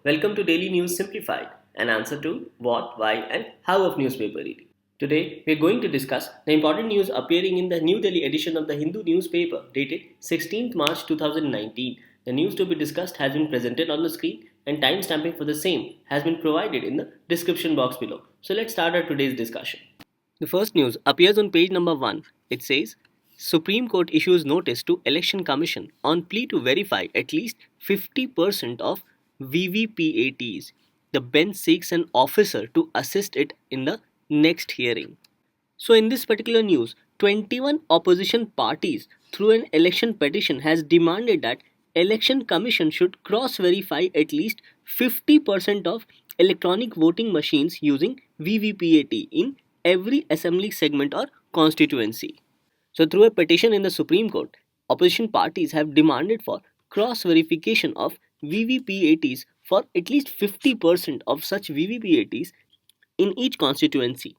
welcome to Daily News Simplified, an answer to what, why, and how of newspaper reading. Today, we are going to discuss the important news appearing in the New Delhi edition of the Hindu newspaper dated 16th March 2019. The news to be discussed has been presented on the screen, and timestamping for the same has been provided in the description box below. So, let's start our today's discussion. The first news appears on page number 1. It says, Supreme Court issues notice to Election Commission on plea to verify at least 50% of VVPATs. The bench seeks an officer to assist it in the next hearing. So in this particular news, 21 opposition parties through an election petition has demanded that Election Commission should cross-verify at least 50% of electronic voting machines using VVPAT in every assembly segment or constituency. So through a petition in the Supreme Court, opposition parties have demanded for cross-verification of VVPATs for at least 50% of such VVPATs in each constituency.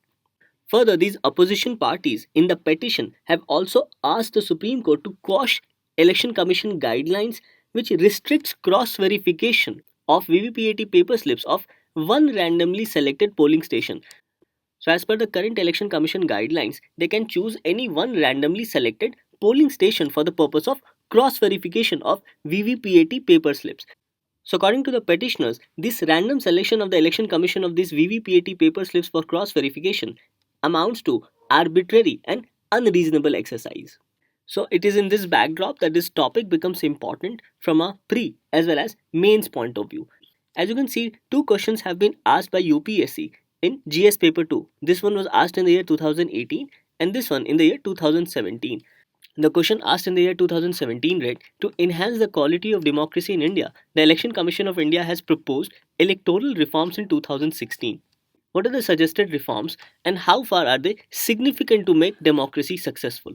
Further, these opposition parties in the petition have also asked the Supreme Court to quash Election Commission guidelines which restricts cross-verification of VVPAT paper slips of one randomly selected polling station. So as per the current Election Commission guidelines, they can choose any one randomly selected polling station for the purpose of cross-verification of VVPAT paper slips. So according to the petitioners, this random selection of the Election Commission of these VVPAT paper slips for cross-verification amounts to arbitrary and unreasonable exercise. So it is in this backdrop that this topic becomes important from a pre as well as mains point of view. As you can see, two questions have been asked by UPSC in GS paper 2. This one was asked in the year 2018 and this one in the year 2017. The question asked in the year 2017 read, to enhance the quality of democracy in India, the Election Commission of India has proposed electoral reforms in 2016. What are the suggested reforms and how far are they significant to make democracy successful?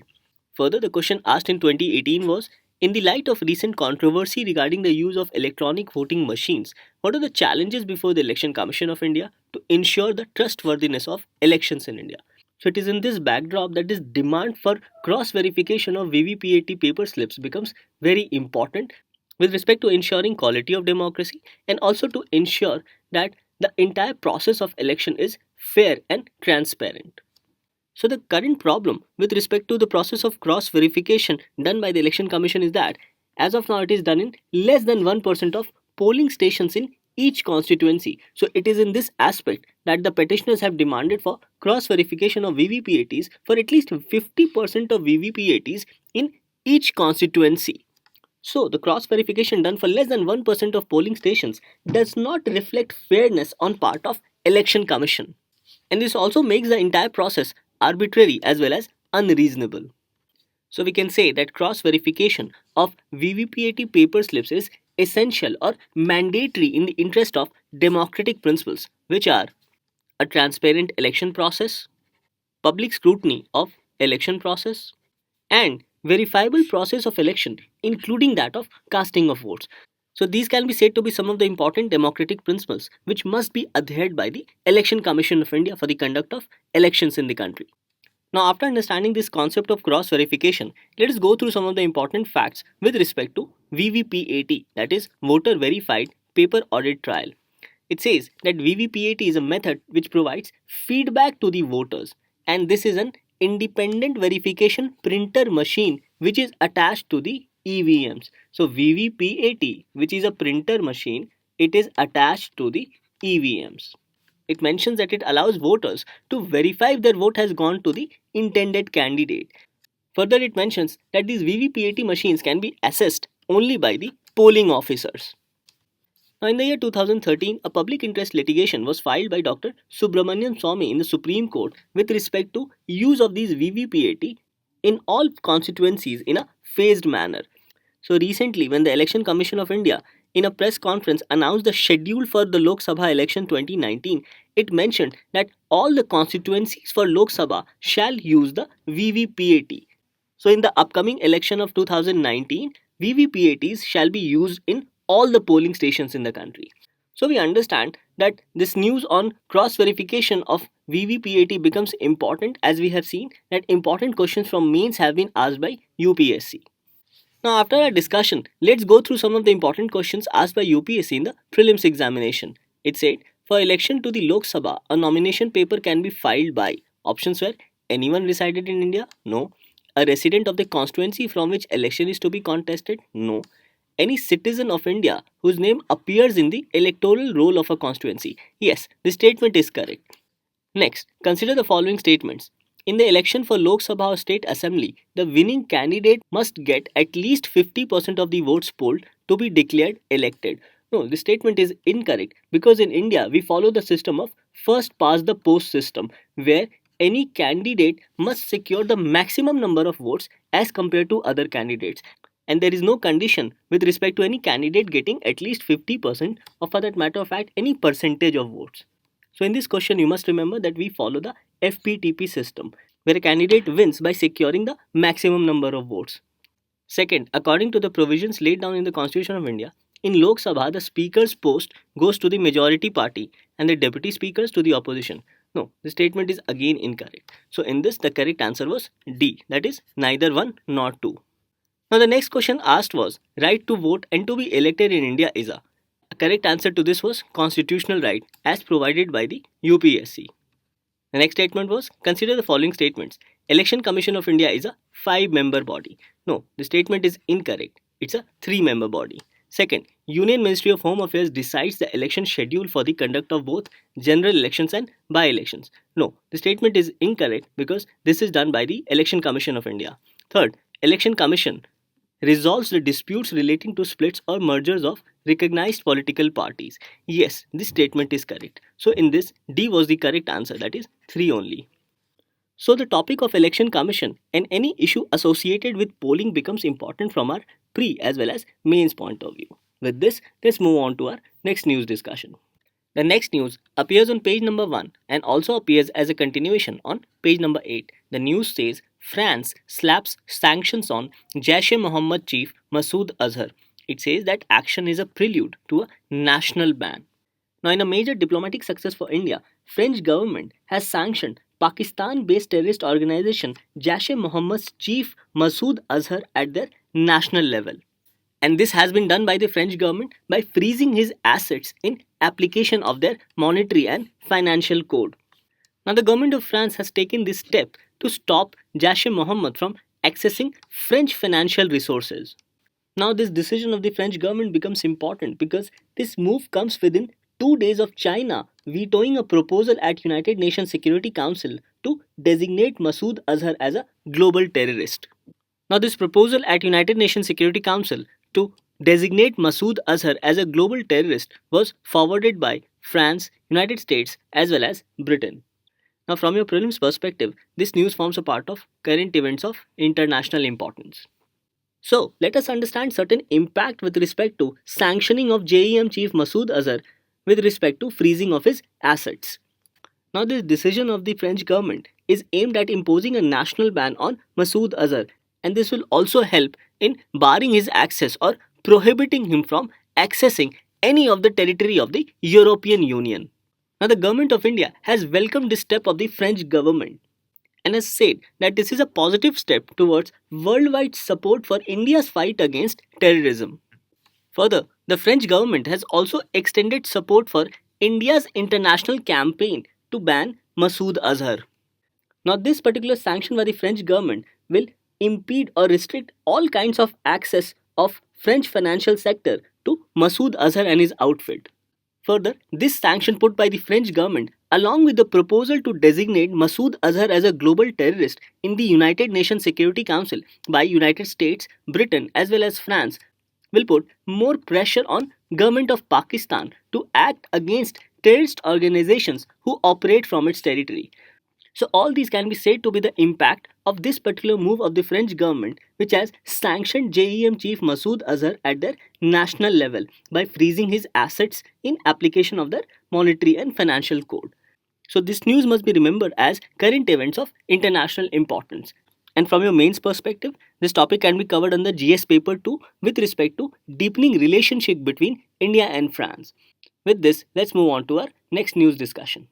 Further, the question asked in 2018 was, in the light of recent controversy regarding the use of electronic voting machines, what are the challenges before the Election Commission of India to ensure the trustworthiness of elections in India? So it is in this backdrop that this demand for cross-verification of VVPAT paper slips becomes very important with respect to ensuring quality of democracy and also to ensure that the entire process of election is fair and transparent. So the current problem with respect to the process of cross-verification done by the Election Commission is that as of now it is done in less than 1% of polling stations in each constituency. So it is in this aspect that the petitioners have demanded for cross-verification of VVPATs for at least 50% of VVPATs in each constituency. So the cross-verification done for less than 1% of polling stations does not reflect fairness on part of Election Commission. And this also makes the entire process arbitrary as well as unreasonable. So we can say that cross-verification of VVPAT paper slips is essential or mandatory in the interest of democratic principles, which are a transparent election process, public scrutiny of election process, and verifiable process of election, including that of casting of votes. So these can be said to be some of the important democratic principles which must be adhered by the Election Commission of India for the conduct of elections in the country. Now, after understanding this concept of cross-verification, let us go through some of the important facts with respect to VVPAT, that is Voter Verified Paper Audit Trial. It says that VVPAT is a method which provides feedback to the voters, and this is an independent verification printer machine which is attached to the EVMs. So VVPAT, which is a printer machine, it is attached to the EVMs. It mentions that it allows voters to verify if their vote has gone to the intended candidate. Further, it mentions that these VVPAT machines can be assessed only by the polling officers. Now, in the year 2013, a public interest litigation was filed by Dr. Subramanian Swamy in the Supreme Court with respect to use of these VVPAT in all constituencies in a phased manner. So recently, when the Election Commission of India in a press conference announced the schedule for the Lok Sabha election 2019, it mentioned that all the constituencies for Lok Sabha shall use the VVPAT. So in the upcoming election of 2019, VVPATs shall be used in all the polling stations in the country. So we understand that this news on cross-verification of VVPAT becomes important as we have seen that important questions from mains have been asked by UPSC. Now, after our discussion, let's go through some of the important questions asked by UPSC in the prelims examination. It said, for election to the Lok Sabha, a nomination paper can be filed by options were anyone resided in India? No. A resident of the constituency from which election is to be contested? No. Any citizen of India whose name appears in the electoral roll of a constituency? Yes, this statement is correct. Next, consider the following statements. In the election for Lok Sabha or State Assembly, the winning candidate must get at least 50% of the votes polled to be declared elected. No, this statement is incorrect because in India we follow the system of first past the post system where any candidate must secure the maximum number of votes as compared to other candidates, and there is no condition with respect to any candidate getting at least 50% or for that matter of fact any percentage of votes. So in this question, you must remember that we follow the FPTP system, where a candidate wins by securing the maximum number of votes. Second, according to the provisions laid down in the Constitution of India, in Lok Sabha, the Speaker's post goes to the majority party and the deputy speakers to the opposition. No, the statement is again incorrect. So in this, the correct answer was D, that is neither one nor two. Now the next question asked was, right to vote and to be elected in India is a correct answer to this was constitutional right as provided by the UPSC. The next statement was, consider the following statements. Election Commission of India is a 5-member body. No, the statement is incorrect. It's a 3-member body. Second, Union Ministry of Home Affairs decides the election schedule for the conduct of both general elections and by-elections. No, the statement is incorrect because this is done by the Election Commission of India. Third, Election Commission resolves the disputes relating to splits or mergers of recognized political parties. Yes, this statement is correct. So in this, D was the correct answer, that is 3 only. So the topic of election commission and any issue associated with polling becomes important from our pre as well as mains point of view. With this, let's move on to our next news discussion. The next news appears on page number 1 and also appears as a continuation on page number 8. The news says France slaps sanctions on Jaish-e-Mohammed chief Masood Azhar. It says that action is a prelude to a national ban. Now, in a major diplomatic success for India, French government has sanctioned Pakistan-based terrorist organization Jaish-e-Mohammed's chief Masood Azhar at their national level. And this has been done by the French government by freezing his assets in application of their monetary and financial code. Now, the government of France has taken this step to stop Jaish-e-Mohammed from accessing French financial resources. Now, this decision of the French government becomes important because this move comes within 2 days of China vetoing a proposal at United Nations Security Council to designate Masood Azhar as a global terrorist. Now, this proposal at United Nations Security Council to designate Masood Azhar as a global terrorist was forwarded by France, United States as well as Britain. Now, from your prelims perspective, this news forms a part of current events of international importance. So, let us understand certain impact with respect to sanctioning of JEM chief Masood Azhar with respect to freezing of his assets. Now, this decision of the French government is aimed at imposing a national ban on Masood Azhar, and this will also help in barring his access or prohibiting him from accessing any of the territory of the European Union. Now, the government of India has welcomed this step of the French government and has said that this is a positive step towards worldwide support for India's fight against terrorism. Further, the French government has also extended support for India's international campaign to ban Masood Azhar. Now, this particular sanction by the French government will impede or restrict all kinds of access of French financial sector to Masood Azhar and his outfit. Further, this sanction put by the French government along with the proposal to designate Masood Azhar as a global terrorist in the United Nations Security Council by United States, Britain as well as France will put more pressure on government of Pakistan to act against terrorist organizations who operate from its territory. So all these can be said to be the impact of this particular move of the French government, which has sanctioned JEM chief Masood Azhar at their national level by freezing his assets in application of their monetary and financial code. So this news must be remembered as current events of international importance. And from your mains perspective, this topic can be covered under GS paper 2 with respect to deepening relationship between India and France. With this, let's move on to our next news discussion.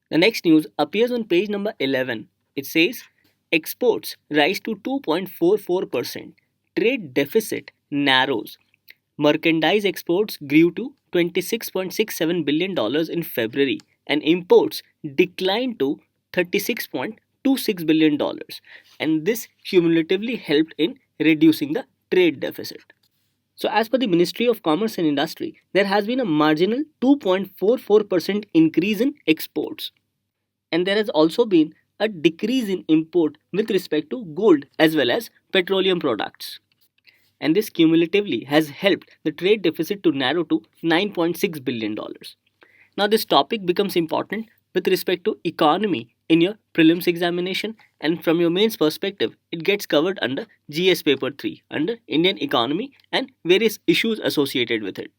The next news appears on page number 11. It says, exports rise to 2.44%. trade deficit narrows. Merchandise exports grew to $26.67 billion in February and imports declined to $36.26 billion, and this cumulatively helped in reducing the trade deficit. So, as per the Ministry of Commerce and Industry, there has been a marginal 2.44% increase in exports, and there has also been a decrease in import with respect to gold as well as petroleum products. And this cumulatively has helped the trade deficit to narrow to $9.6 billion. Now, this topic becomes important with respect to economy in your prelims examination, and from your mains perspective, it gets covered under GS paper 3 under Indian economy and various issues associated with it.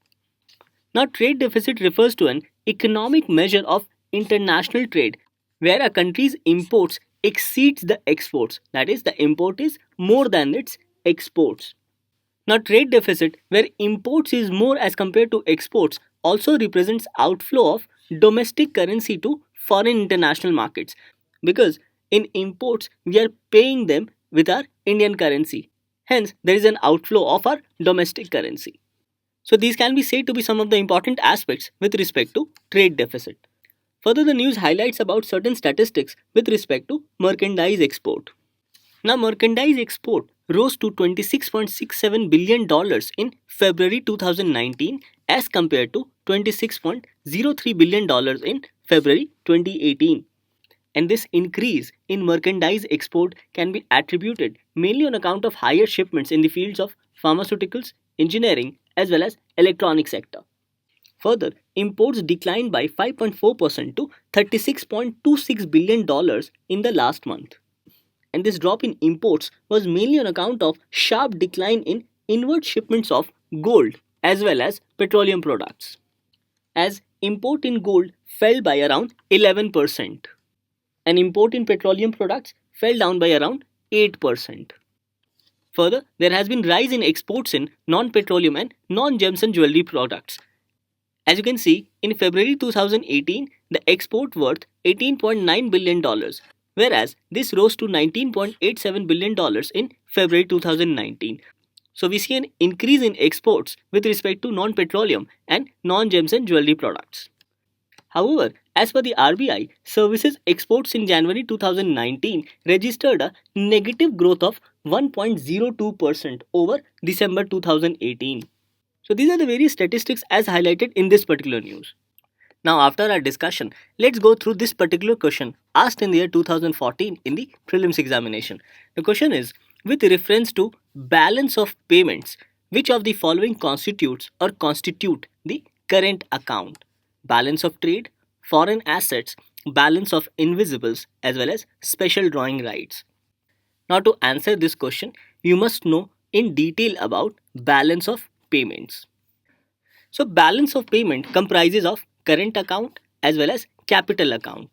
Now, trade deficit refers to an economic measure of international trade where a country's imports exceeds the exports, that is, the import is more than its exports. Now, trade deficit, where imports is more as compared to exports, also represents outflow of domestic currency to foreign international markets, because in imports we are paying them with our Indian currency. Hence, there is an outflow of our domestic currency. So, these can be said to be some of the important aspects with respect to trade deficit. Further, the news highlights about certain statistics with respect to merchandise export. Now, merchandise export rose to $26.67 billion in February 2019 as compared to $26.03 billion in February 2018. And this increase in merchandise export can be attributed mainly on account of higher shipments in the fields of pharmaceuticals, engineering, as well as electronic sector. Further, imports declined by 5.4% to $36.26 billion in the last month. And this drop in imports was mainly on account of sharp decline in inward shipments of gold as well as petroleum products, as import in gold fell by around 11% and import in petroleum products fell down by around 8%. Further, there has been rise in exports in non-petroleum and non-gems and jewelry products. As you can see, in February 2018, the export worth $18.9 billion, whereas this rose to $19.87 billion in February 2019. So we see an increase in exports with respect to non-petroleum and non-gems and jewelry products. However, as per the RBI, services exports in January 2019 registered a negative growth of 1.02% over December 2018. So these are the various statistics as highlighted in this particular news. Now, after our discussion, let's go through this particular question asked in the year 2014 in the prelims examination. The question is, with reference to balance of payments, which of the following constitute the current account? Balance of trade, foreign assets, balance of invisibles, as well as special drawing rights. Now, to answer this question, you must know in detail about balance of payments. So, balance of payment comprises of current account as well as capital account.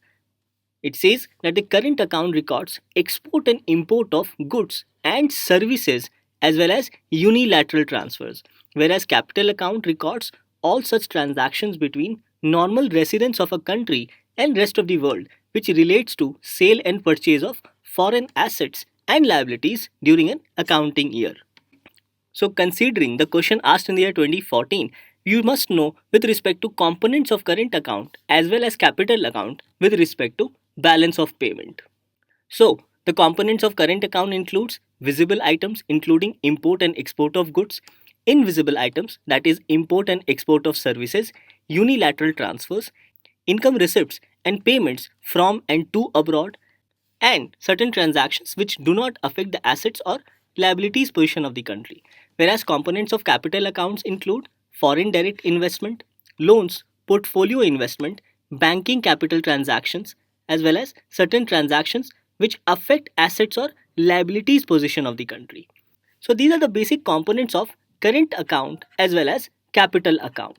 It says that the current account records export and import of goods and services as well as unilateral transfers, whereas capital account records all such transactions between normal residents of a country and rest of the world, which relates to sale and purchase of foreign assets and liabilities during an accounting year. So, considering the question asked in the year 2014, you must know with respect to components of current account as well as capital account with respect to balance of payment. So, the components of current account includes visible items including import and export of goods, invisible items, that is import and export of services, unilateral transfers, income receipts and payments from and to abroad, and certain transactions which do not affect the assets or liabilities position of the country. Whereas components of capital accounts include foreign direct investment, loans, portfolio investment, banking capital transactions, as well as certain transactions which affect assets or liabilities position of the country. So these are the basic components of current account as well as capital account.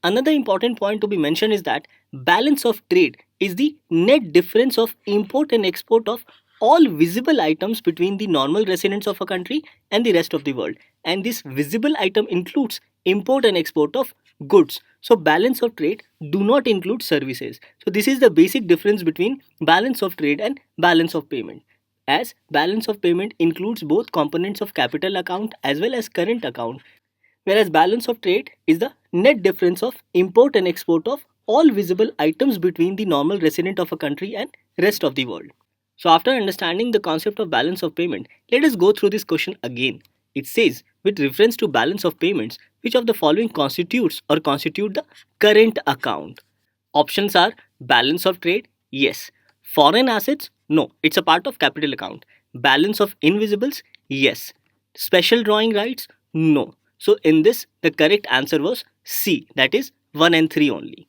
Another important point to be mentioned is that balance of trade is the net difference of import and export of all visible items between the normal residents of a country and the rest of the world. And this visible item includes import and export of goods. So balance of trade do not include services. So this is the basic difference between balance of trade and balance of payment. as balance of payment includes both components of capital account as well as current account, whereas balance of trade is the net difference of import and export of all visible items between the normal resident of a country and rest of the world. So after understanding the concept of balance of payment, let us go through this question again. It says, with reference to balance of payments, which of the following constitutes or constitute the current account? Options are balance of trade, yes. Foreign assets, no, it's a part of capital account. Balance of invisibles, yes. Special drawing rights, no. So in this, the correct answer was C, that is 1 and 3 only.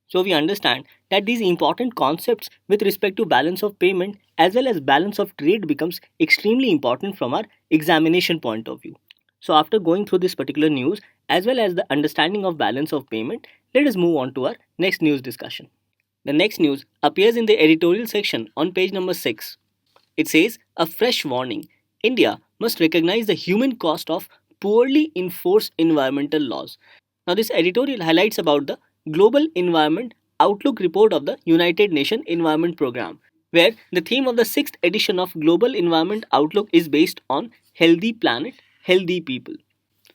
So we understand that these important concepts with respect to balance of payment as well as balance of trade becomes extremely important from our examination point of view. So after going through this particular news as well as the understanding of balance of payment, let us move on to our next news discussion. The next news appears in the editorial section on page number 6. It says a fresh warning. India must recognize the human cost of poorly enforced environmental laws. Now this editorial highlights about the Global Environment Outlook report of the United Nations Environment Programme, where the theme of the 6th edition of Global Environment Outlook is based on healthy planet, healthy people.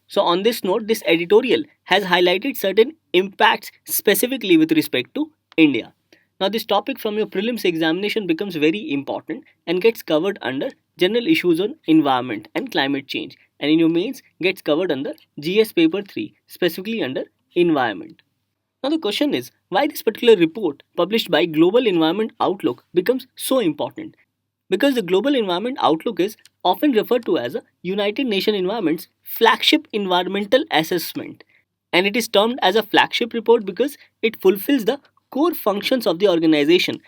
So on this note, this editorial has highlighted certain impacts specifically with respect to India. Now this topic from your prelims examination becomes very important and gets covered under general issues on environment and climate change, and in your mains gets covered under GS paper 3, specifically under environment. Now the question is why this particular report published by Global Environment Outlook becomes so important. Because the Global Environment Outlook is often referred to as a United Nations Environment's flagship environmental assessment, and it is termed as a flagship report because it fulfills the core functions of the organization,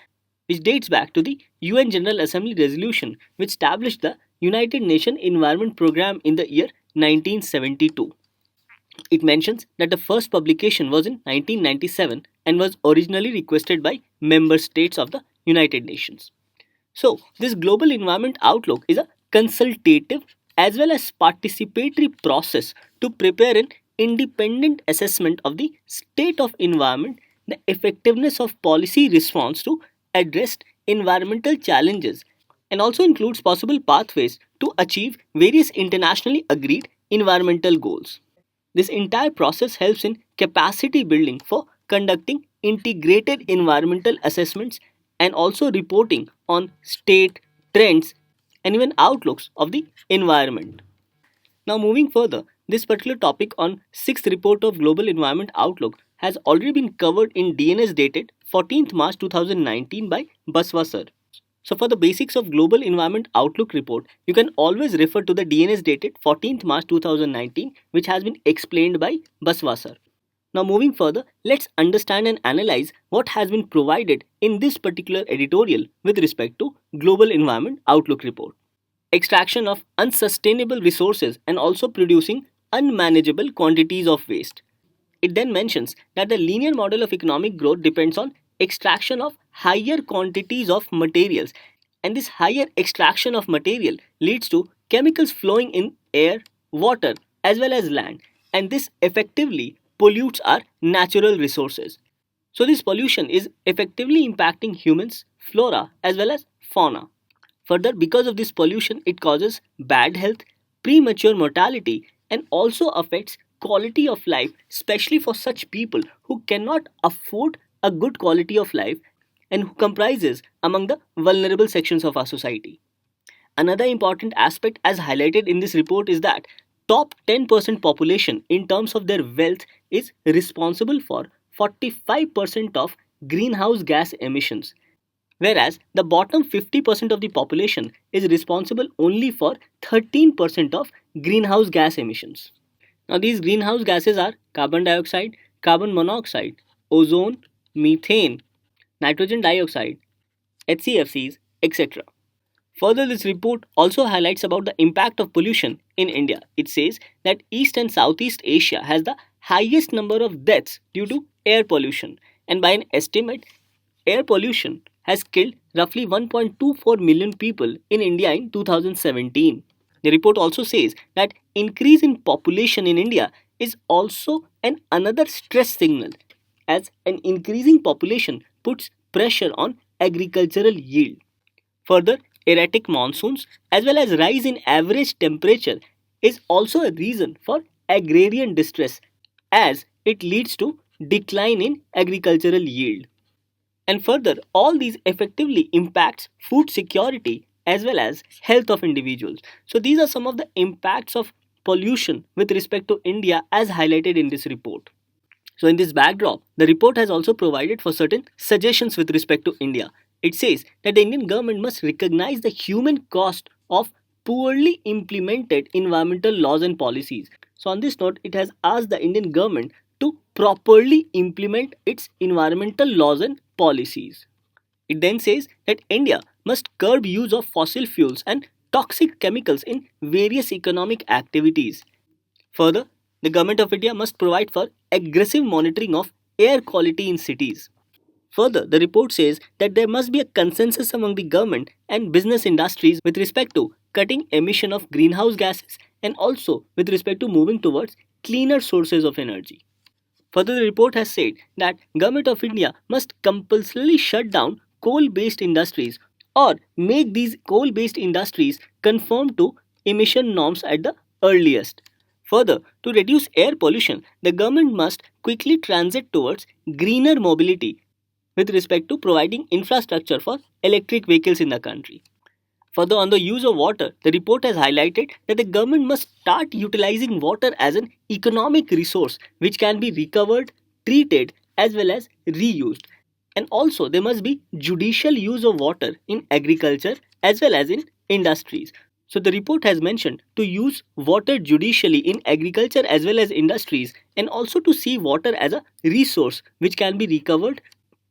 which dates back to the UN General Assembly resolution which established the United Nations Environment Programme in the year 1972. It mentions that the first publication was in 1997 and was originally requested by member states of the United Nations. So, this Global Environment Outlook is a consultative as well as participatory process to prepare an independent assessment of the state of environment, the effectiveness of policy response to address environmental challenges, and also includes possible pathways to achieve various internationally agreed environmental goals. This entire process helps in capacity building for conducting integrated environmental assessments and also reporting on state, trends, and even outlooks of the environment. Now moving further, this particular topic on 6th report of Global Environment Outlook has already been covered in DNS dated 14th March 2019 by Baswa sir. So for the basics of Global Environment Outlook report, you can always refer to the DNS dated 14th March 2019 which has been explained by Baswa sir. Now moving further, let's understand and analyze what has been provided in this particular editorial with respect to Global Environment Outlook report. Extraction of unsustainable resources and also producing unmanageable quantities of waste. It then mentions that the linear model of economic growth depends on extraction of higher quantities of materials, and this higher extraction of material leads to chemicals flowing in air, water as well as land, and this effectively pollutes our natural resources. So this pollution is effectively impacting humans, flora as well as fauna. Further, because of this pollution, it causes bad health, premature mortality, and also affects quality of life, especially for such people who cannot afford a good quality of life and who comprises among the vulnerable sections of our society. Another important aspect as highlighted in this report is that top 10% population in terms of their wealth is responsible for 45% of greenhouse gas emissions, whereas the bottom 50% of the population is responsible only for 13% of greenhouse gas emissions. Now these greenhouse gases are carbon dioxide, carbon monoxide, ozone, methane, nitrogen dioxide, HCFCs, etc. Further, this report also highlights about the impact of pollution in India. It says that East and Southeast Asia has the highest number of deaths due to air pollution, and by an estimate, air pollution has killed roughly 1.24 million people in India in 2017. The report also says that increase in population in India is also another stress signal, as an increasing population puts pressure on agricultural yield. Further, erratic monsoons as well as rise in average temperature is also a reason for agrarian distress as it leads to decline in agricultural yield. And further, all these effectively impacts food security as well as health of individuals. So these are some of the impacts of pollution with respect to India as highlighted in this report. So in this backdrop, the report has also provided for certain suggestions with respect to India. It says that the Indian government must recognize the human cost of poorly implemented environmental laws and policies. So on this note, it has asked the Indian government to properly implement its environmental laws and policies. It then says that India must curb use of fossil fuels and toxic chemicals in various economic activities. Further, the government of India must provide for aggressive monitoring of air quality in cities. Further, the report says that there must be a consensus among the government and business industries with respect to cutting emission of greenhouse gases and also with respect to moving towards cleaner sources of energy. Further, the report has said that Government of India must compulsorily shut down coal-based industries or make these coal-based industries conform to emission norms at the earliest. Further, to reduce air pollution, the government must quickly transit towards greener mobility with respect to providing infrastructure for electric vehicles in the country. Further, on the use of water, the report has highlighted that the government must start utilizing water as an economic resource which can be recovered, treated, as well as reused. And also, there must be judicial use of water in agriculture as well as in industries. So, the report has mentioned to use water judicially in agriculture as well as industries and also to see water as a resource which can be recovered,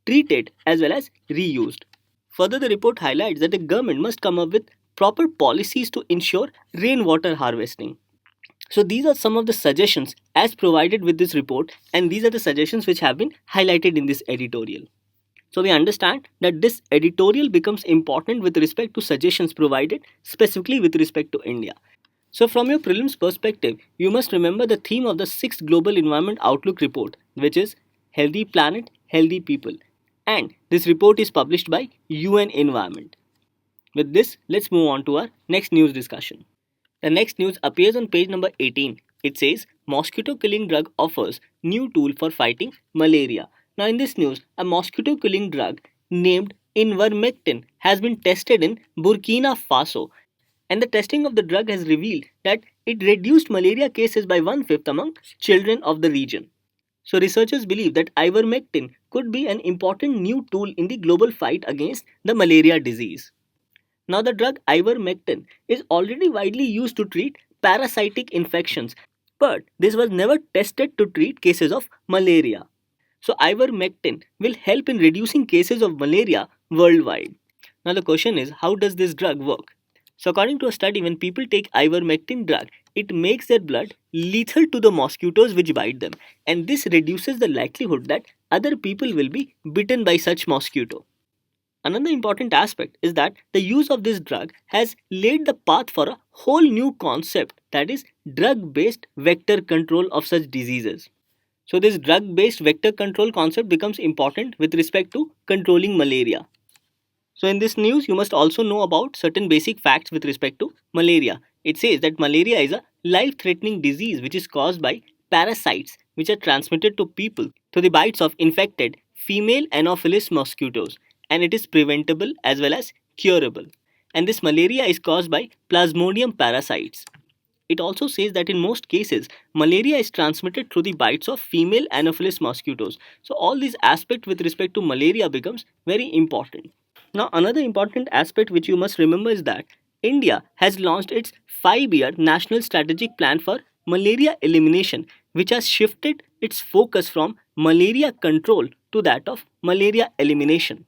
treated, as well as reused. Further, the report highlights that the government must come up with proper policies to ensure rainwater harvesting. So, these are some of the suggestions as provided with this report, and these are the suggestions which have been highlighted in this editorial. So, we understand that this editorial becomes important with respect to suggestions provided specifically with respect to India. So, from your prelims perspective, you must remember the theme of the 6th Global Environment Outlook report, which is Healthy Planet, Healthy People. And this report is published by UN Environment. With this, let's move on to our next news discussion. The next news appears on page number 18. It says mosquito killing drug offers new tool for fighting malaria. Now in this news, a mosquito killing drug named Ivermectin has been tested in Burkina Faso, and the testing of the drug has revealed that it reduced malaria cases by 1/5 among children of the region. So researchers believe that ivermectin could be an important new tool in the global fight against the malaria disease. Now the drug ivermectin is already widely used to treat parasitic infections, but this was never tested to treat cases of malaria. So ivermectin will help in reducing cases of malaria worldwide. Now the question is, how does this drug work? So according to a study, when people take ivermectin drug, it makes their blood lethal to the mosquitoes which bite them, and this reduces the likelihood that other people will be bitten by such mosquito. Another important aspect is that the use of this drug has laid the path for a whole new concept, that is drug based vector control of such diseases. So this drug based vector control concept becomes important with respect to controlling malaria. So in this news, you must also know about certain basic facts with respect to malaria. It says that malaria is a life-threatening disease which is caused by parasites which are transmitted to people through the bites of infected female Anopheles mosquitoes, and it is preventable as well as curable. And this malaria is caused by Plasmodium parasites. It also says that in most cases, malaria is transmitted through the bites of female Anopheles mosquitoes. So all these aspects with respect to malaria becomes very important. Now, another important aspect which you must remember is that India has launched its 5-year National Strategic Plan for Malaria Elimination, which has shifted its focus from malaria control to that of malaria elimination.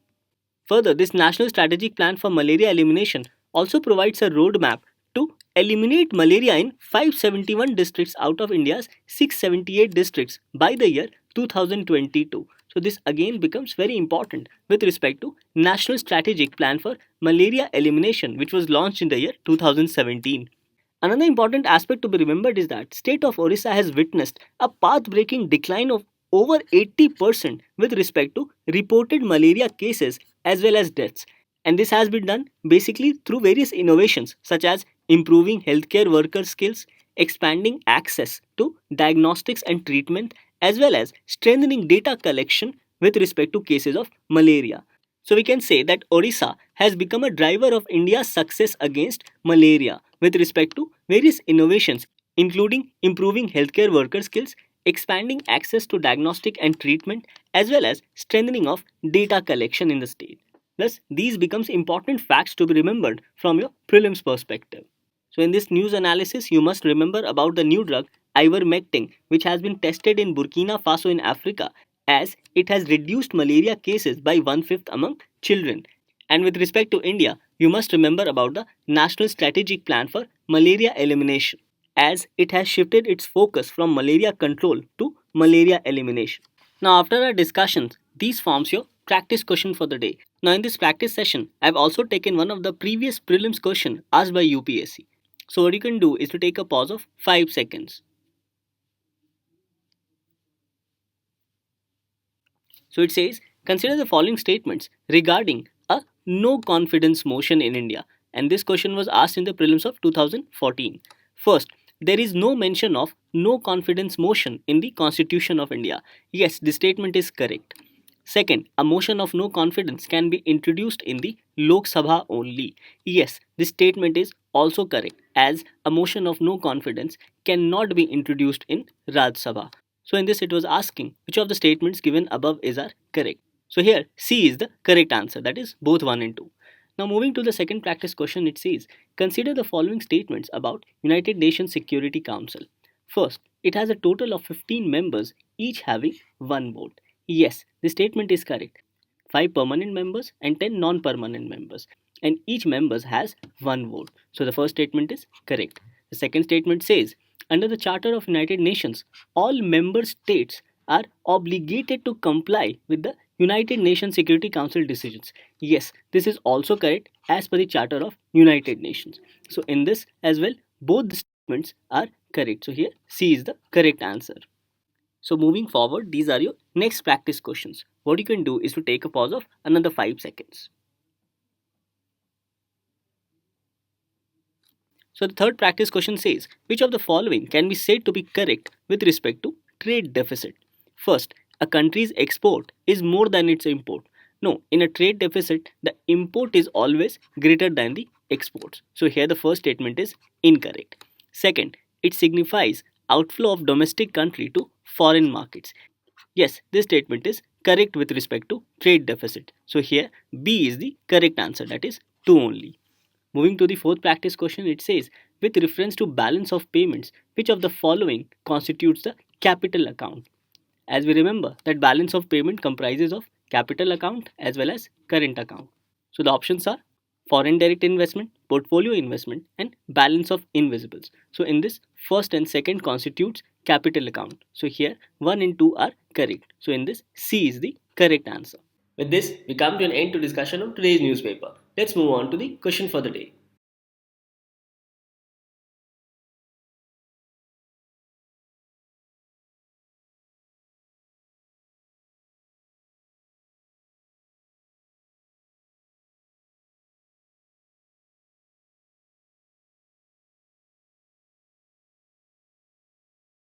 Further, this National Strategic Plan for Malaria Elimination also provides a roadmap to eliminate malaria in 571 districts out of India's 678 districts by the year 2022. So this again becomes very important with respect to National Strategic Plan for Malaria Elimination, which was launched in the year 2017. Another important aspect to be remembered is that state of Orissa has witnessed a path-breaking decline of over 80% with respect to reported malaria cases as well as deaths. And this has been done basically through various innovations such as improving healthcare worker skills, expanding access to diagnostics and treatment, as well as strengthening data collection with respect to cases of malaria. So we can say that Odisha has become a driver of India's success against malaria with respect to various innovations, including improving healthcare worker skills, expanding access to diagnostic and treatment, as well as strengthening of data collection in the state. Thus, these becomes important facts to be remembered from your prelims perspective. So in this news analysis, you must remember about the new drug Ivermectin, which has been tested in Burkina Faso in Africa, as it has reduced malaria cases by one-fifth among children. And with respect to India, you must remember about the National Strategic Plan for Malaria Elimination, as it has shifted its focus from malaria control to malaria elimination. Now, after our discussions, these forms your practice question for the day. Now, in this practice session, I've also taken one of the previous prelims question asked by UPSC. So, what you can do is to take a pause of 5 seconds. So, it says, consider the following statements regarding a no confidence motion in India. And this question was asked in the prelims of 2014. First, there is no mention of no confidence motion in the Constitution of India. Yes, this statement is correct. Second, a motion of no confidence can be introduced in the Lok Sabha only. Yes, this statement is also correct, as a motion of no confidence cannot be introduced in Raj Sabha. So in this it was asking which of the statements given above is are correct. So here C is the correct answer, that is both 1 and 2. Now moving to the second practice question, it says consider the following statements about United Nations Security Council. First, it has a total of 15 members, each having 1 vote. Yes, the statement is correct. 5 permanent members and 10 non-permanent members, and each member has 1 vote. So the first statement is correct. The second statement says under the Charter of United Nations, all member states are obligated to comply with the United Nations Security Council decisions. Yes, this is also correct as per the Charter of United Nations. So in this as well, both the statements are correct. So here C is the correct answer. So moving forward, these are your next practice questions. What you can do is to take a pause of another 5 seconds. So the third practice question says, which of the following can be said to be correct with respect to trade deficit? First, a country's export is more than its import. No, in a trade deficit, the import is always greater than the exports. So here the first statement is incorrect. Second, it signifies outflow of domestic country to foreign markets. Yes, this statement is correct with respect to trade deficit. So here B is the correct answer, that is 2 only. Moving to the fourth practice question, it says, with reference to balance of payments, which of the following constitutes the capital account? As we remember that balance of payment comprises of capital account as well as current account. So the options are foreign direct investment, portfolio investment, and balance of invisibles. So in this, first and second constitutes capital account. So here 1 and 2 are correct. So in this, C is the correct answer. With this, we come to an end to discussion of today's newspaper. Let's move on to the question for the day.